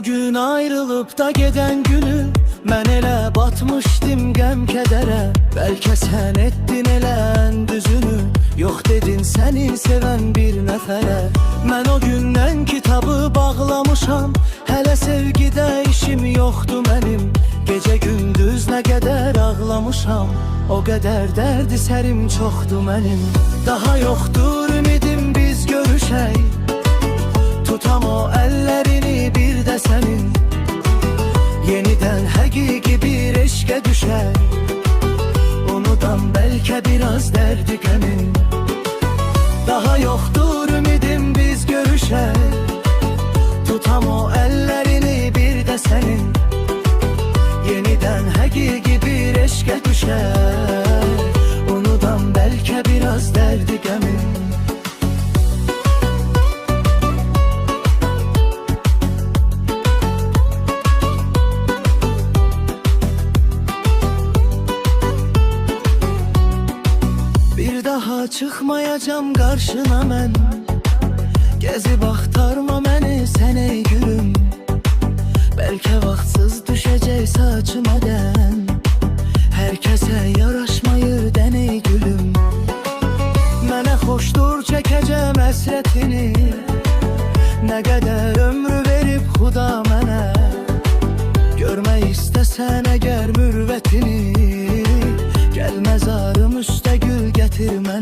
o gün ayrılıp da geden günü, mən elə batmışdım qəm kədərə. Bəlkə sən etdin elə ən düzünü, yox dedin səni sevən bir nəfərə. Mən o gündən kitabı bağlamışam, hələ sevgidə işim yoxdur mənim. Gecə gündüz nə qədər ağlamışam, o qədər dərdi sərim çoxdur mənim. Daha yoxdur ümidim biz görüşək, tutam o əllərini bir də sənin. Yenidən həqiqi bir eşqə düşər, unudan bəlkə biraz dərdi qəmin. Daha yoxdur ümidim biz görüşək, tutam o əllərini bir də sənin. Yenidən həqiqi bir eşqə düşər, unudan bəlkə biraz dərdi qəmin. Bir daha çıxmayacam qarşına mən, gəzib axtarma məni sən ey gülüm. Bəlkə vaxtsız düşəcək saçıma dən, hər kəsə yaraşmayır dən ey gülüm. Mənə xoşdur çəkəcəm əsrətini, nə qədər ömrü verib xuda mənə. Görmək istəsən əgər mürvətini, gəl məzarım üstə gül gətirmə.